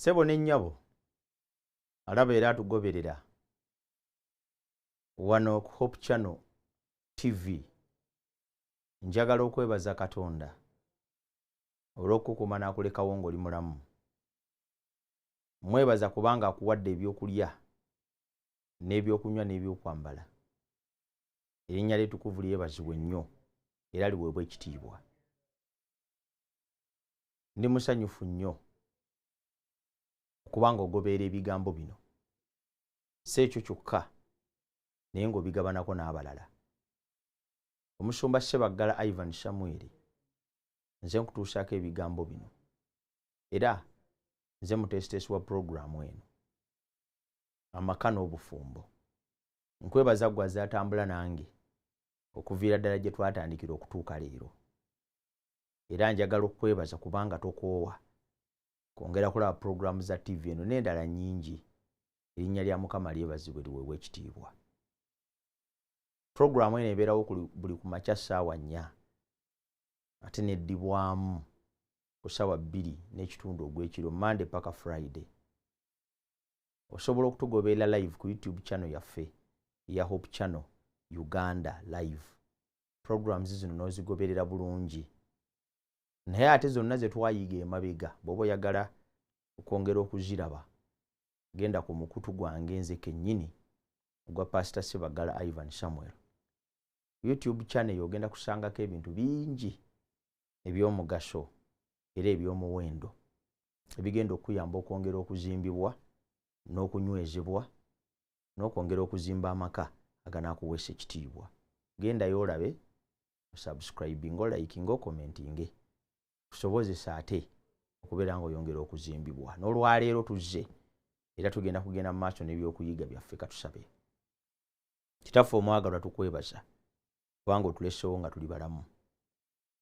Sebo n'ennyabo alaba era atugoberera wano ku Hope Channel TV. Njagala okwebaza Katonda olw'okukuma n'akulekawo ng'oli mulamu. Mwebaza kubanga akuwadde ebyokulya n'ebyokunywa n'ebyokwambala. Erinnya ly'ettukuvu lyebazibwe nnyo era liweebwa ekitiibwa. Ndi musanyufu nnyo okubanga ogoberera ebigambo bino. Si ekyo kyokka naye ng'obigabanako n'abalala. Omusumba Ssebaggala Ivan Samuel nze nkutuusaako ebigambo bino era nze muteesiteesi wa puroguraamu eno amaka n'obufumbo. Nkwebaza ggwe azaatambula nange okuviira ddala gye twatandikira okutuuka leero. Era njagala okwebaza kubanga tokoowa kwongera kulaba puroguraamu za TV eno n'endala nnyingi. Erinnya lya Mukama lyebazibwe liweebwa ekitiibwa. Puroguraamu eno ebeerawo buli ku makya ssaawa 4 ate n'eddibwamu ku ssaawa 2:30 ogw'ekiro Monday paka Friday. Osobola okutugoberera live ku YouTube channel yaffe ya Hope Channel Uganda live. Programs zino n'ozigoberera bulungi. Naye ate zonna ze twayiga emabega bw'oba oyagala okwongera okuziraba genda ku mukutu gwange nze kennyini ogwa Pastor Ssebaggala Ivan Samuel. YouTube channel ogenda kusangako ebintu bingi eby'omugaso era eby'omuwendo ebigenda okuyamba okwongera okuzimbibwa n'okunywezebwa n'okwongera okuzimba amaka aganaakuweesa ekitiibwa. Gendayo olabe, osubscribing, oliking, okomenting kusobozesa ate okubeera ng'oyongera okuzimbibwa. N'olwaleero tuzze era tugenda kugenda mu maaso n'ebyokuyiga byaffe. Katusabe. Kitaffe omwagalwa tukwebaza kubanga otuleseewo nga tuli balamu.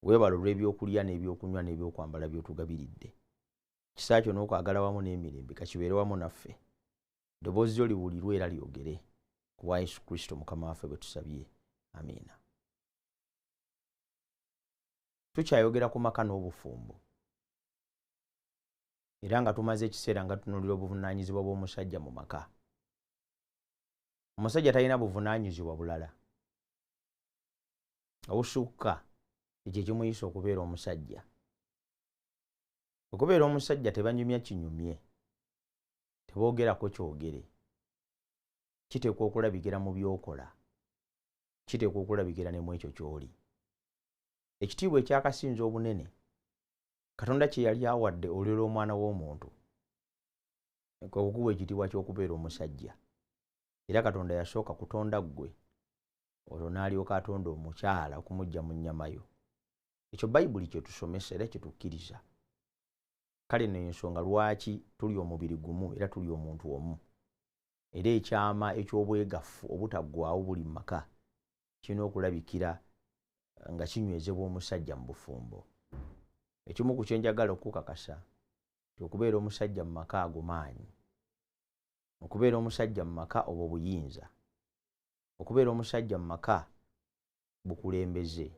Weebala olw'ebyokulya n'ebyokunywa n'ebyokwambala by'otugabiridde. Kisa kyo n'okwagala wamu n'emirembe kakibeere wamu naffe. Eddoboozi lyo liwulirwe era lyogere ku bwa Yesu Kristo Mukama waffe bwe tusabye. Amiina. Tukyayogera ku maka n'obufumbo era nga tumaze ekiseera nga tunuulira obuvunaanyizibwa bw'omusajja mu maka. Omusajja talina buvunaanyizibwa bulala obusukka ekyo ekimuyisa okubeera omusajja. Okubeera omusajja tebanyumya kinyumye, teboogerako kyogere. Kiteekwa okulabikira mu by'okola, kiteekwa okulabikira ne mu ekyo ky'oli. Ekitiibwa ekyakasinze obunene Katonda kye yali awadde olulero omwana w'omuntu kwe kukuwa ekitiibwa ky'okubeera omusajja. Era Katonda yasooka kutonda ggwe olwo n'alyoka atonda omukyala okumujja mu nnyama yo. Ekyo Bayibuli kye tusomesa era kye tukkiriza. Kale nno ensonga lwaki tuli omubiri gumu era tuli omuntu omu. Era ekyama eky'obwegafu obutaggwaawo buli mu maka kirina okulabikira nga kinywezebwa omusajja mu bufumbo. Ekimu ku kyenjagala okukakasa okubeera omusajja mu maka ago maanyi. Okubeera omusajja mu maka obwo buyinza. Okubeera omusajja mu maka bukulembeze.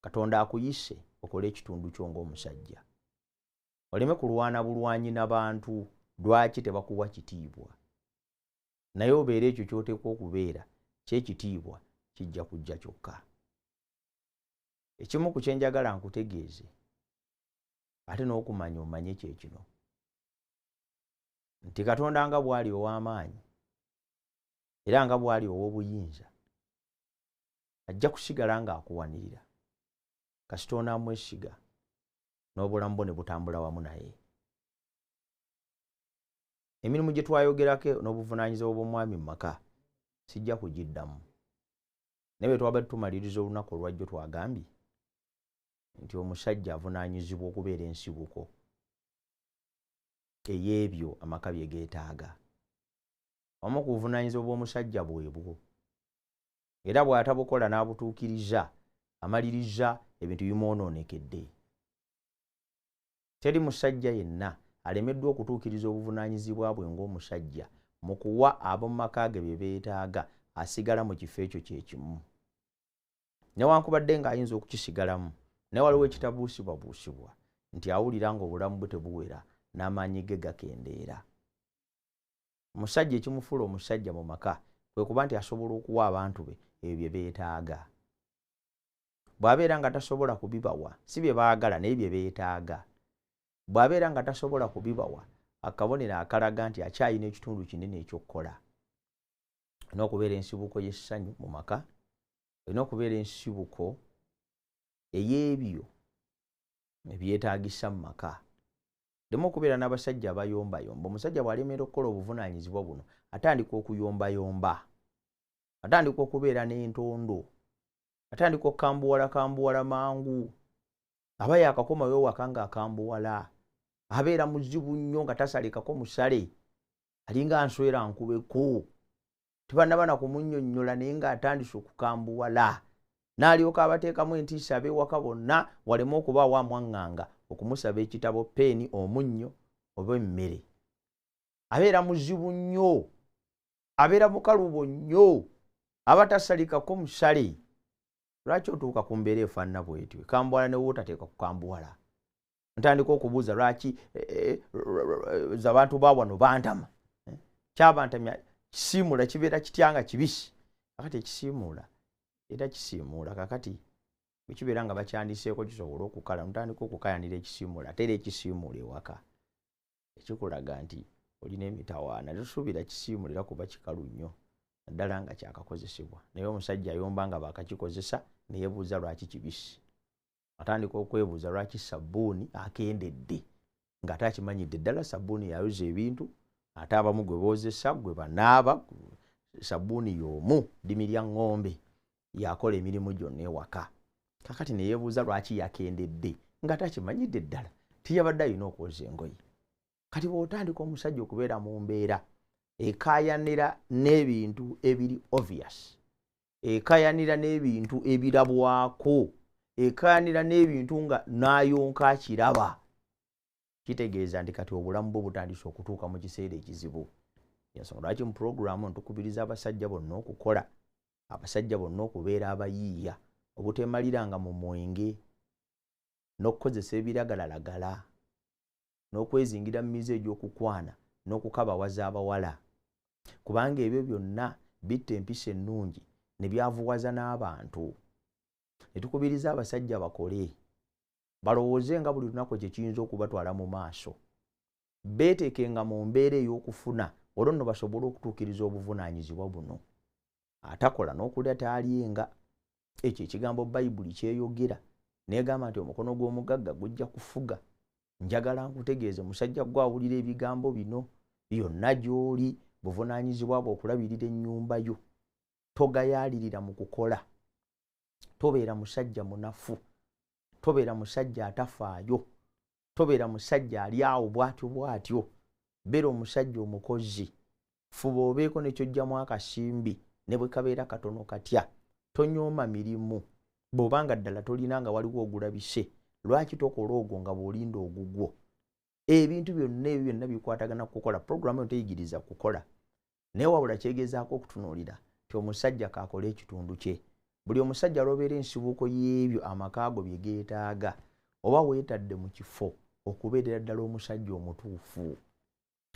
Katonda akuyise okole ekitundu kyo ng'omusajja. Oleme kulwana bulwanyi n'abantu lwaki tebakuwa kitiibwa. Naye obeera ekyo ky'oteekwa okubeera ky'ekitiibwa kijja kujja kyokka. Ekimu ku kyenjagala nkutegeeze ate n'okumanya omanye kye kino nti Katonda nga bw'ali ow'amaanyi era nga bw'ali ow'obuyinza ajja kusigala ng'akuwanirira kasita onaamwesiga n'obulamu bwo ne butambula wamu naye. Emirimu gye twayogerako n'obuvunaanyizibwa bw'omwami mu maka sijja kugiddamu. Naye bwe twaba tumaliriza olunaku olwajjo twagambye nti omusajja avunaanyizibwa okubeera ensibuko ey'ebyo amaka bye geetaaga. Omu ku buvunaanyizibwa bw'omusajja bwebwo. Era bw'atabukola n'abutuukiriza amaliriza ebintu bimwonoonekedde. Teri musajja yenna alemeddwa okutuukiriza obuvunaanyizibwa bwe ng'omusajja mu kuwa ab'omu maka ge bye beetaaga asigala mu kifo ekyo kye kimu. Newankubadde ng'ayinza okukisigalamu naye waliwo ekitabuusibwabuusibwa nti awulira ng'obulamu bwe tebuwera n'amaanyi ge gakendeera. Omusajja ekimufuula omusajja mu maka kwe kuba nti asobola okuwa abantu be ebyo bye beetaaga. Bw'abeera nga tasobola kubibawa si bye baagala naye bye beetaaga. Bw'abeera nga tasobola kubibawa akabonero akalaga nti akyayina ekitundu kinene ekyokukola. Olina okubeera ensibuko y'essanyu mu maka, olina okubeera ensibuko ey'ebyo ebyetaagisa mu maka. Ddemu okubeera n'abasajja abayombayomba. Omusajja bw'alemera okukola obuvunaanyizibwa buno atandika okuyombayomba, atandika okubeera n'entondo, atandika okukambuwala mangu, aba yaakakomayo waka ng'akambuwala, abeera muzibu nnyo nga tasalekako musale, alinga nswera nkubeko, tebannaba na kumunnyonnyola naye ng'atandise okukambuwala, n'alyoka abateekamu entiisa ab'ewaka bonna waleme okubaawo amwaŋŋanga okumusaba ekitabo, peeni, omunnyo oba emmere. Abeera muzibu nnyo, abeera mukalubo nnyo, aba tasalikako musale. Lwaki otuuka ku mbeera efaanana bw'etyo? Kambuwala ne wootateeka kukambuwala. Ntandika okubuuza lwaki abantu ba wano bantama. Kyabantamya kisiimuula kibeera kitya nga kibisi. Kakati ekisiimuula era kisiimuula kakati bwe kibeera nga bakyandiseeko kisobola okukala, ntandika okukayanira ekisiimuula ate era ekisiimuula ewaka. Ekikulaga nti olina emitawaana. Tosuubira kisiimuula era kuba kikalu nnyo naddala nga kyakakozesebwa. Naye omusajja ayomba nga baakakikozesa ne yeebuuza lwaki kibisi. Atandika okwebuuza lwaki sabbuuni akendedde ng'ate akimanyidde ddala sabbuuni yayoza ebintu, ate abamu gwe boozesa gwe banaaba, sabbuuni y'omu ddimi lya ng'ombe yakola emirimu gyonna ewaka. Kakati ne yeebuuza lwaki yakendedde ng'ate akimanyidde ddala tiyabadde alina okwoza engoye. Kati bw'otandika omusajja okubeera mu mbeera ekaayanira n'ebintu ebiri obvious, ekaayanira n'ebintu ebirabwako, ekaayanira n'ebintu nga n'ayonka akiraba, kitegeeza nti kati obulamu bwe butandise okutuuka mu kiseera ekizibu. Ensonga lwaki mu pulogulaamu ntukubiriza abasajja bonna okukola, abasajja bonna okubeera abayiiya, obutemaliranga mu mwenge, n'okukozesa ebiragalalagala, n'okwezingira mu mize egy'okukwana, n'okukabawaza abawala. Kubanga ebyo byonna bitta empisa ennungi ne byavuwaza n'abantu. Ne tukubiriza abasajja bakole, balowooze nga buli lunaku kye kiyinza okubatwala mu maaso, beeteekenga mu mbeera ey'okufuna olwo nno basobole okutuukiriza obuvunaanyizibwa buno. Atakola n'okulya taalyenga. Ekyo ekigambo Bayibuli kyeyogera n'egamba nti omukono gw'omugagga gujja kufuga. Njagala nkutegeeze musajja gwe awulira ebigambo bino byonna gy'oli, buvunaanyizibwa bwe okulabirira ennyumba yo. Togayaalirira mu kukola. Tobeera musajja munafu. Tobeera musajja atafaayo. Tobeera musajja ali awo bw'atyo bw'atyo. Beera omusajja omukozi. Fuba obeeko ne ky'oggyamu akasimbi ne bwe kabeera katono katya. Tonyooma mirimu. Bw'obanga ddala tolina nga waliwo ogulabise, lwaki tokola ogwo nga bw'olinda ogugwo? Ebintu byonna ebyo byonna bikwatagana kukola. Pulogulaamu eno teyigiriza kukola, naye wabula kyegezaako okutunuulira ti omusajja kaakole ekitundu kye. Buli omusajja alwobeera ensibuko y'ebyo amaka go bye geetaaga, oba weetadde mu kifo okubeerera ddala omusajja omutuufu,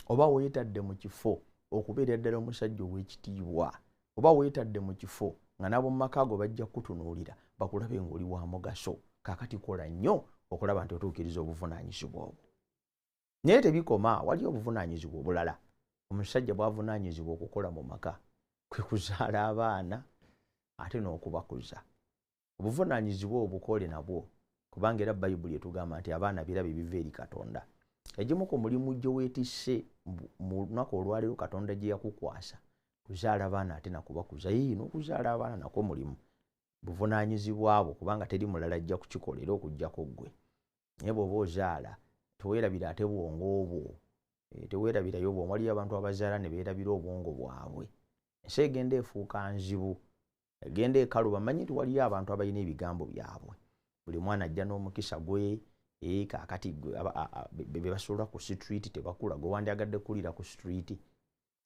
oba weetadde mu kifo okubeerera ddala omusajja ow'ekitiibwa, oba weetadde mu kifo nga n'ab'omu maka go bajja kutunuulira bakulabe ng'oli wa mugaso. Kaakati kola nnyo okulaba nti otuukiriza obuvunaanyizibwa obwo. Naye tebikoma, wali obuvunaanyizibwa obulala. Omusajja bw'avunaanyizibwa okukola mu maka kwe kuzaala abaana ate n'okubakuza. Obuvunaanyizibwa obukole nabwo, kubanga era Bayibuli etugamba nti abaana birabe biva eri Katonda. Egimu ku mulimu gye weetisse mu lunaku olwaleero Katonda gye yakukwasa, kuzaala abaana ate nakubakuza. N'okuzaala abaana nakwo mulimu, buvunaanyizibwa bwo, kubanga teri mulala ajja kukikolera okuggyako ggwe. Naye bw'oba ozaala teweerabira ate bwongo obwo. Teweerabirayo bwongo. Waliyo abantu abazaala ne beerabira obwongo bwabwe. Ensi egenda efuuka nzibu, egenda ekaluba. Manyi nti waliyo abantu abalina ebigambo byabwe. Buli mwana ajja n'omukisa gwe. Kaakati be basobola ku street tebakula, gwe wandyagadde kulira ku street.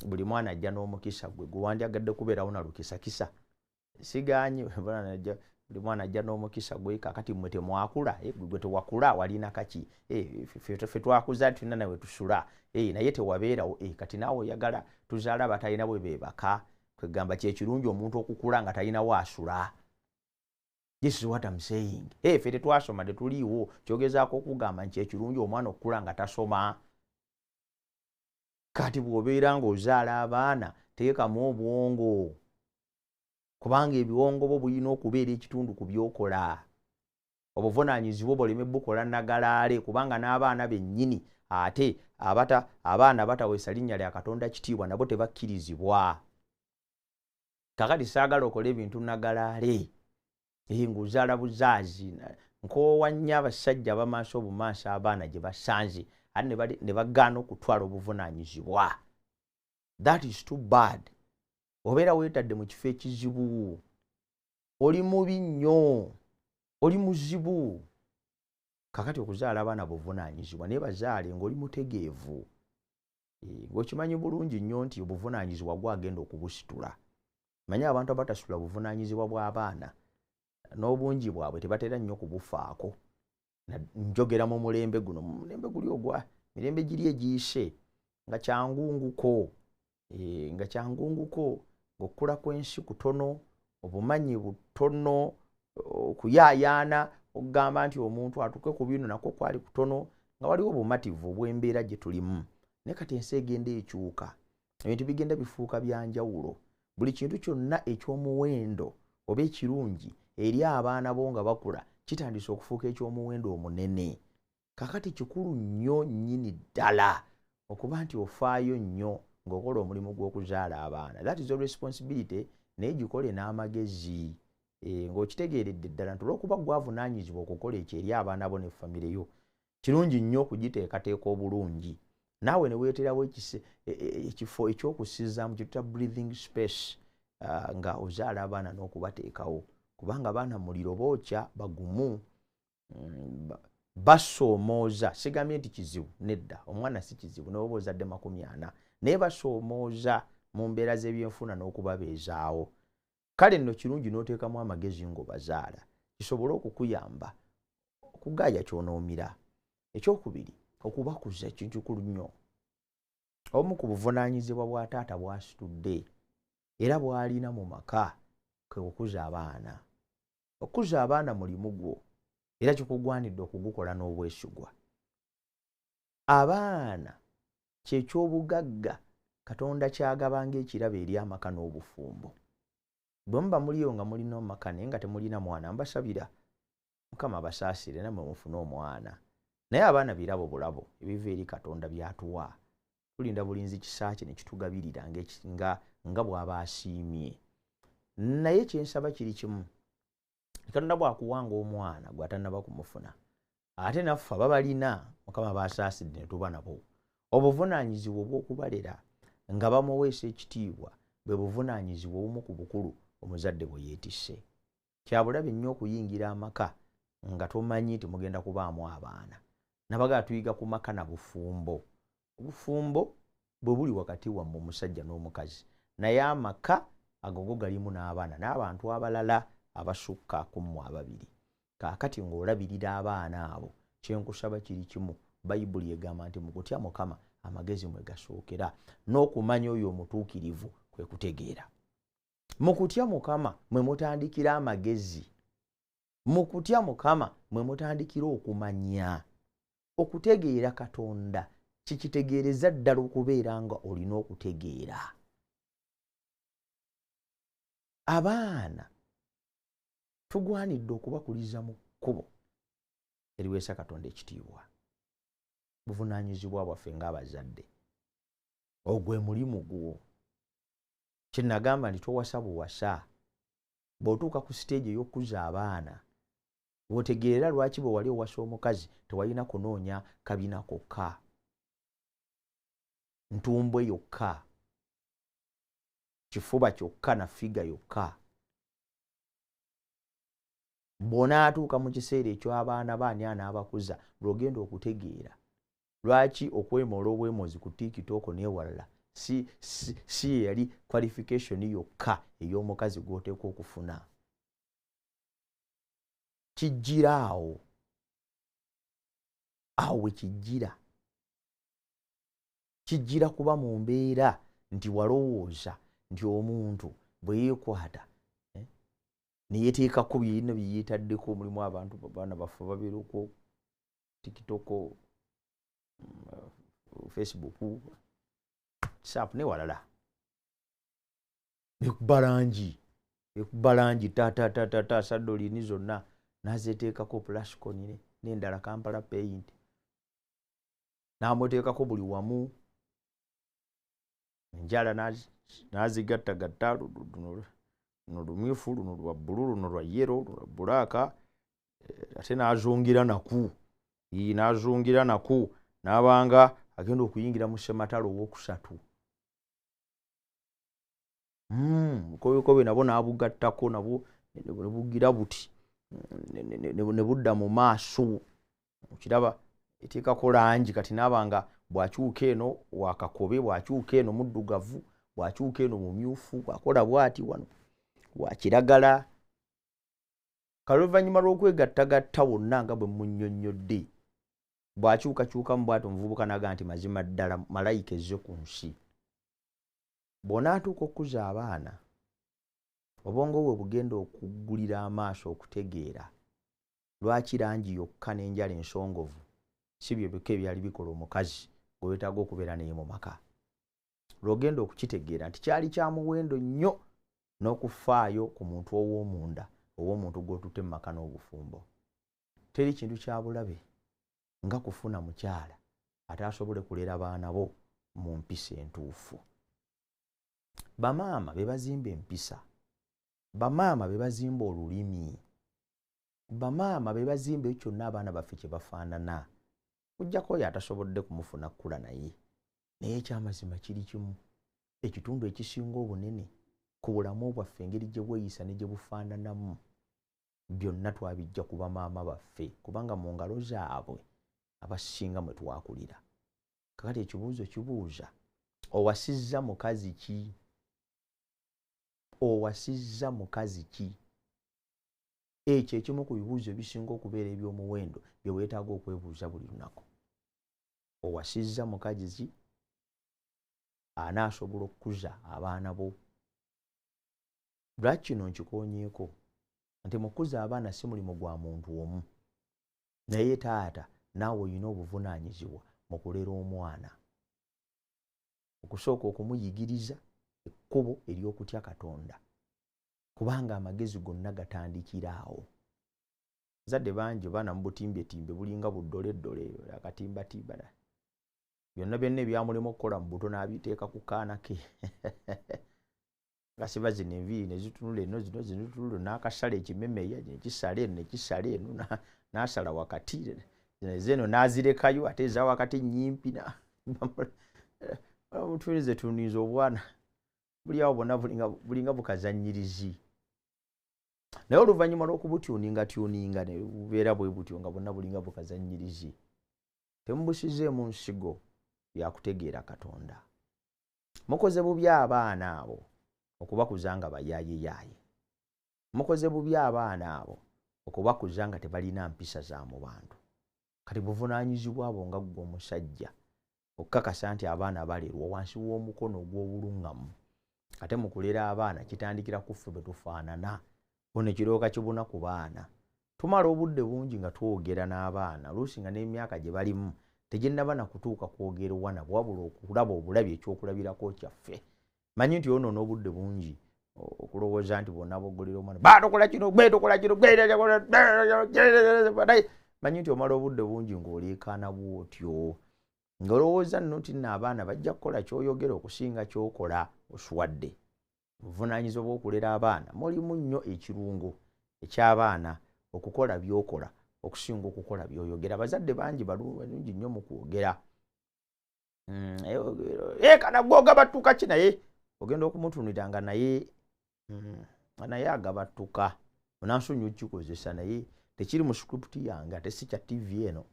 Buli mwana ajja n'omukisa gwe, gwe wandyagadde kubeerawo na lukisakisa. Sigaanye buli mwana ajja n'omukisa gwe. Kakati mmwe temwakula, gwe tewakula walina kaki, ffe twakuza tulina nawe tusula, naye tewabeerawo, kati naawe oyagala tuzaala batalina bwe beebaka. Kwegamba kyekirungi omuntu okukula nga talina waasula. This is what I'm saying. Ffe tetwasoma tetuliiwo, kyogezaako okugamba nti ekirungi omwana okukula nga tasoma. Kati bw'obeera ng'ozaala abaana teekamu obwongo, kubanga ebiwongo bwo bulina okubeera ekitundu ku byokola. Obuvunaanyizibwa boleme bukola nagalaale, kubanga n'abaana bennyini ate abaana bataweesa linnya lya Katonda kitiibwa nabo tebakkirizibwa. Kakati saagala okola ebintu nagalaale, ng'ozaala buzaazi. Nkoowa nnyo abasajja abamaaso obumaaso abaana gye basanze ate ne bagaana okutwala obuvunaanyizibwa. That is too bad. Obeera weetadde mu kifo ekizibu, oli mubi nnyo, oli muzibu. Kakati okuzaala abaana buvunaanyizibwa, naye bazaale ng'oli mutegeevu. Ng'okimanyi bulungi nnyo nti obuvunaanyizibwa gwagenda okubusitula. Manyi abantu abatasitula buvunaanyizibwa bw'abaana n'obungi bwabwe tebatera nnyo kubufaako. Njogera mu mulembe guno, mu mulembe guli ogwa mirembe giri egiyise, nga kyangunguko, ng'okula kw'ensi kutono, obumanyi butono, okuyaayaana okugamba nti omuntu atuuke ku bino nakwo kwali kutono, nga waliwo obumativu obw'embeera gye tulimu. Naye kati ensi egenda ekyuka, ebintu bigenda bifuuka bya njawulo. Buli kintu kyonna eky'omuwendo oba ekirungi eri abaana bo nga bakula kitandise okufuuka eky'omuwendo omunene. Kakati kikulu nnyo nnyini ddala okuba nti ofaayo nnyo ng'okola omulimu gw'okuzaala abaana. That is a responsibility, naye gikole n'amagezi. Ng'okitegeeredde ddala nti olw'okuba gwavunaanyizibwa okukola ekyo eri abaana bo ne famire yo, kirungi nnyo okugiteekateeka obulungi. Naawe ne weeterawo ekifo ekyokussizaamu kye tuta breathing space, nga ozaala abaana n'okubateekawo. Kubanga abaana muliro bookya, bagumu, basoomooza. Sigambye nti kizibu, nedda, omwana si kizibu n'oba ozadde 40, naye basoomooza mu mbeera z'ebyenfuna n'okubabeezaawo. Kale nno kirungi n'oteekamu amagezi ng'obazaala, kisobole okukuyamba okugaaya ky'onoomira. Ekyokubiri, okubakuza kintu kikulu nnyo. Obumu ku buvunaanyizibwa bwa taata bw'asitudde era bw'alina mu maka kwe kukuza abaana. Okukuza abaana mulimu gwo era kikugwanidde okugukola n'obwesigwa. Abaana kyeky'obugagga Katonda kyagabanga ekirabo eri amaka n'obufumbo. Bwe muba muliyo nga mulina omumaka naye nga temulina mwana, mbasabira Mukama abasaasire nammwe mufune omwana. Naye abaana birabo bulabo ebiva eri Katonda byatuwa. Tulinda bulinzi kisa kye ne kitugabirira nga bw'aba asiimye. Naye kyensaba kiri kimu, Katonda bw'akuwanga omwana gw'atannaba kumufuna, ate naffe ababalina Mukama basaasidde ne tuba nabo, obuvunaanyizibwa obw'okubalera nga bamuweesa ekitiibwa bwe buvunaanyizibwa obumu ku bukulu omuzadde bwe yeetisse. Kyabulabe nnyo okuyingira amaka nga tomanyi nti mugenda kubaamu abaana. Nabaga tuyiga ku maka na bufumbo. Obufumbo bwe buli wakati wammwe omusajja n'omukazi, naye amaka ago galimu n'abaana n'abantu abalala abasukka ku mmwe ababiri. Kaakati ng'olabirira abaana abo, kyenkusaba kiri kimu. Bayibuli egamba nti mu kutya Mukama amagezi mwe gasookera, n'okumanya oyo omutuukirivu kwe kutegeera. Mu kutya Mukama mwe mutandikira amagezi. Mu kutya Mukama mwe mutandikira okumanya. Okutegeera Katonda kikitegeereza ddala okubeera nga olina okutegeera. Abaana tugwanidde okubakuliza mu kkubo eriweesa Katonda ekitiibwa. Buvunaanyizibwa bwaffe ng'abazadde. Ogwe mulimu gwo. Kye nagamba nti towasa buwasa. Bw'otuuka ku siteegi ey'okukuza abaana, bw'otegeerera lwaki bwe wali owasa omukazi tewalina kunoonya kabina kokka, ntumbwe yokka, kifuba kyokka na figa yokka. Bw'onaatuuka mu kiseera ekyo abaana baani anaabakuza, lw'ogenda okutegeera lwaki okwemoola obwemozi ku TikTok n'ewalala si yali qualification yokka ey'omukazi gw'oteekwa okufuna. kijjira awo we kijjira kuba mu mbeera nti walowooza nti omuntu bwe yeekwata ne yeteekako byonna bye yeetaddeko. Mulimu abantu baana baffe babeera okwo TikTok, Facebook, WhatsApp ne walala, ekuba langi ta saddolini zonna n'azeteekako Plascon n'endala Kampala Paint n'amuteekako buli wamu, enjala n'azigattagatta, luno lumyufu, luno lwa bbulu, luno lwa yero, luno lwa bbulaaka, ate n'azungira naku n'abanga agenda okuyingira mu ssematalo ow'okusatu. Obukobekobe nabo n'abugattako, nabo ne bugira buti ne budda mu maaso. Okiraba eteekako langi kati n'abanga bw'akyuka eno wakakobe, bw'akyuka eno muddugavu, bw'akyuka eno mumyufu, bw'akola bw'ati wano wa kiragala. Oluvannyuma lw'okwegattagatta wonna nga bwe munnyonnyodde, bw'akyukakyukamu bw'ati omuvubuka n'agamba nti mazima ddala malayika ezze ku nsi. Bw'onaatuuka okukuza abaana, obwongo bwe bugenda okuggulira amaaso okutegeera lwaki langi yokka n'enjala ensongovu si byo bika ebyali bikola omukazi gwe weetaaga okubeera naye mu maka. Lw'ogenda okukitegeera nti kyali kya muwendo nnyo n'okufaayo ku muntu ow'omunda, ow'omuntu gw'otutte mu maka n'obufumbo. Teri kintu kya bulabe nga kufuna mukyala ate asobole kulera baana bo mu mpisa entuufu. Bamaama be bazimba empisa, bamaama be bazimba olulimi, bamaama be bazimba ekyo kyonna abaana baffe kye bafaanana. Kujjako oyo atasobodde kumufuna kkula naye ekyamazima kiri kimu, ekitundu ekisinga obunene ku bulamu bwaffe engeri gye bweyisa ne gye bufaananamu byonna twabijja ku bamaama baffe, kubanga mu ngalo zaabwe abasinga mwe twakulira. Kakati ekibuuzo kibuuza, owasizza mukazi ki? Owasizza mukazi ki? Ekyo ekimu ku bibuuzo ebisinga okubeera eby'omuwendo bye weetaaga okwebuuza buli lunaku. Owasizza mukazi ki anaasobola okukuza abaana bo? Lwaki kino nkikoonyeeko? Nti mukuza abaana si mulimu gwa muntu omu, naye taata naawe olina obuvunaanyizibwa mu kulera omwana. Okusooka okumuyigiriza ekkubo ery'okutya Katonda, kubanga amagezi gonna gatandikira awo. Zadde bangi baana mu butimbetimbe bulinga buddoleddole, akatimbatimba, byonna ebyamulema okukola mu buto n'abiteeka ku kaana ke. Nga siba zino enviiri ne zitunula eno, zino zitunula n'akasala ekimemeya nekisala eno nekisala eno n'asala wakati, zeno n'azirekayo ate eza wakati nnyimpi. Omutuulize tuniiza obwana buli awo bonna bulinga bukazannyirizi. Naye oluvannyuma lw'okubutyuninga ne bubeera bwe butyo nga bonna bulinga bukazannyirizi, temubusizeemu nsigo ya kutegeera Katonda. Mukoze bubi abaana abo okubakuza nga bayaayeeyaaye. Mukoze bubi abaana abo okubakuza nga tebalina mpisa za mu bantu. Kati buvunaanyizibwa abo nga ggwe omusajja okukakasa nti abaana balerwa wansi w'omukono ogw'obuluŋŋamu. Ate mu kulera abaana kitandikira ku ffe bwe tufaanana. Ono ekirooka kibuna ku baana. Tumala obudde bungi nga twogera n'abaana, oluusi nga n'emyaka gye balimu teginnaba na kutuuka kwogerwa nabo, wabula okulaba obulabi ekyokulabirako kyaffe. Manyi nti ono n'obudde bungi okulowooza nti bonna boggolera omwana, baatokola kino, gwe tokola kino, manyi nti omala obudde bungi ng'oleekaana bw'otyo, ng'olowooza nno nti nno abaana bajja kukola ky'oyogera okusinga ky'okola oswadde. Obuvunaanyizibwa bw'okulera abaana mulimu nnyo ekirungo eky'abaana okukola by'okola okusinga okukola by'oyogera. Abazadde bangi balungi nnyo mu kwogera. Kana gwe ogabattuka ki? Naye ogenda okumutunira nga naye agabattuka. Onansonyiwa okukikozesa naye tekiri mu script yange, ate si kya TV eno.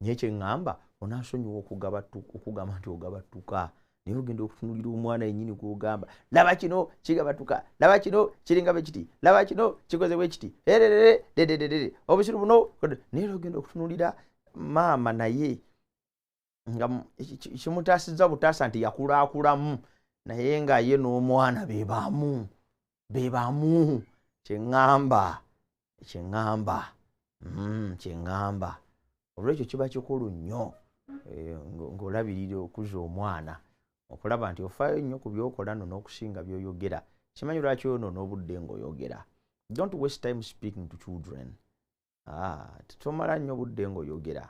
Naye kye ŋŋamba onansonyiwa okugamba nti ogabattuka. naye ogenda okutunulira omwana yennyini gw'ogamba laba kino kigabatuka, laba kino kiringa bwe kiti, laba kino kikoze bwe kiti, obusiru buno, naye ogenda okutunulira maama naye nga kimutaasizza butaasa nti yakulaakulamu naye nga ye n'omwana bebamu kyeŋŋamba olwekyo kiba kikulu nnyo ng'olabirira okuza omwana okulaba nti ofaayo nnyo ku byokola no n'okusinga by'oyogera. Simanyi lwaki oyonoona obudde ng'oyogera. Don't waste time speaking to children. Tomala nnyo budde ng'oyogera.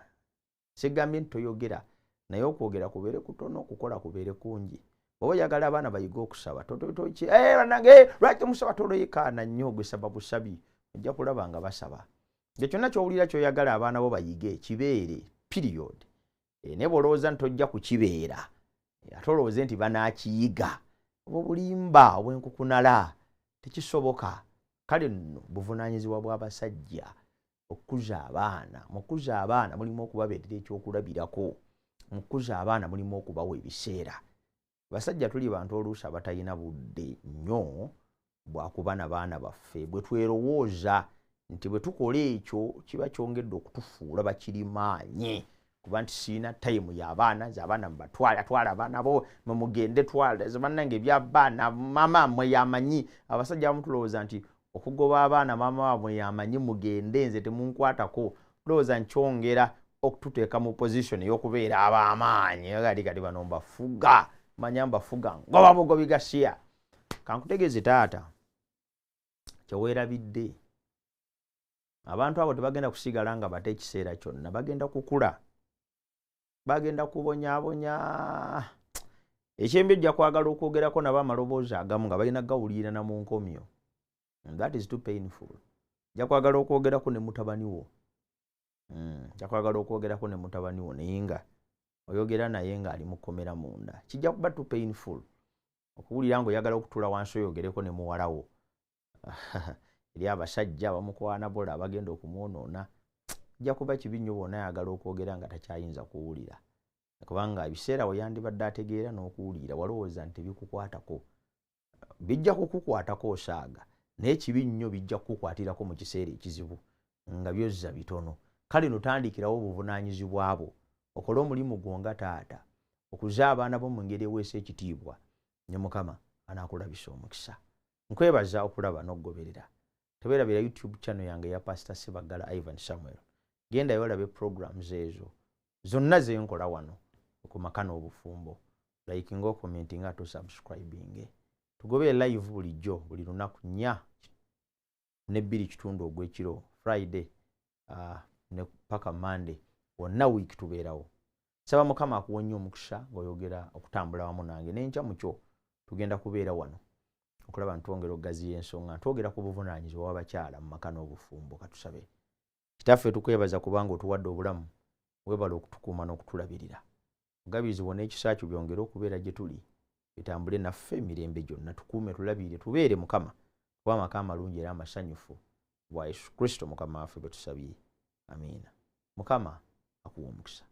Sigambye nti toyogera naye okwogera kubeere kutono, okukola kubeere kungi. Bw'oba oyagala abaana bayiga okusaba bannange lwaki musaba toloyekaana nnyo gwe saba busabi ojja kulaba nga basaba. Ekyo kyonna ky'owulira ky'oyagala abaana bo bayige kibeere period. Naye bw'olowooza nti tojja kukibeera ate olowooze nti banaakiyiga obwo bulimba obw'enkukunala tekisoboka. Kale nno buvunaanyizibwa bw'abasajja okukuza abaana. Mu kukuza abaana mulimu okubabeerera ekyokulabirako, mu kukuza abaana mulimu okubawa ebiseera. Basajja tuli bantu oluusi abatalina budde nnyo bwakuba n'abaana baffe. Bwe twerowooza nti bwe tukola ekyo kiba kyongedde okutufuula bakirimaanye kuba nti siina time y'abaana, z'abaana atwala abaana bo mugende twala bannange ebyabaana maama mmwe yamanyi. Abasajja abamu tulowooza nti okugoba abaana maama waabwe yamanyi mugende nze temunkwatako. Tulowooza nkyongera okututeeka mu position ey'okubeera ab'amaanyi. Kati bano mbafuga, manya mbafuga ngoba bugobi gasiya. Kankutegeeze taata kyeweerabidde. Abantu abo tebagenda kusigala nga bate ekiseera kyonna, bagenda kukula, bagenda kubonyaabonya. Ekyembi ojja kwagala okwogerako nabo amaloboozi agamu nga balina gawulira na mu nkomyo. That is too painful. Ojja kwagala okwogerako ne mutabani wo. Ojja kwagala okwogerako ne mutabani wo naye nga oyogera naye ng'ali mu kkomera munda. Kijja kuba too painful okuwulira ng'oyagala okutuula wansi oyogereko ne muwala wo. Eri abasajja abamukwana bola abagenda okumwonoona kijja kuba kibi nnyo bw'ona ayagala okwogera nga takyayinza kuwulira. Kubanga ebiseera we yandibadde ategeera n'okuwulira walowooza nti bikukwatako. Bijja kukukwatako osaaga naye kibi nnyo bijja kukukwatirako mu kiseera ekizibu nga byozza bitono. Kale notandikirawo obuvunaanyizibwa bwo okole omulimu gwo nga taata okuza abaana bo mu ngeri eweesa ekitiibwa ne Mukama anaakulabisa omukisa. Nkwebaza okulaba n'okugoberera. Tebeerabira YouTube channel yange ya Pastor Ssebaggala Ivan Samuel. Genda yolabe programs ezo zonna ze nkola wano ku Makka n'obufumbo. Like ngo commenting ato subscribing. Tugobe live bulijjo buli lunaku 4 ne 2 kitundu ogw'ekiro Friday ne paka Monday wonna week tubeerawo. Saba Mukama akuwonye omukisa ng'oyogera okutambula wamu nange n'enkya mukyo tugenda kubeera wano okulaba ntwongera okugaziya ensonga ntwogera ku buvunaanyizibwa bw'abakyala mu Makka n'obufumbo. Katusabe. Kitaffe tukwebaza kubanga otuwadde obulamu, weebala okutukuuma n'okutulabirira. Ogabirizibwa n'ekisa kyo byongere okubeera gye tuli, bitambule naffe emirembe gyonna, tukuume tulabire tubeere Mukama kuba amaka amalungi era amasanyufu bwa Yesu Kristo Mukama waffe bwe tusabye. Amiina. Mukama akuwa omukisa.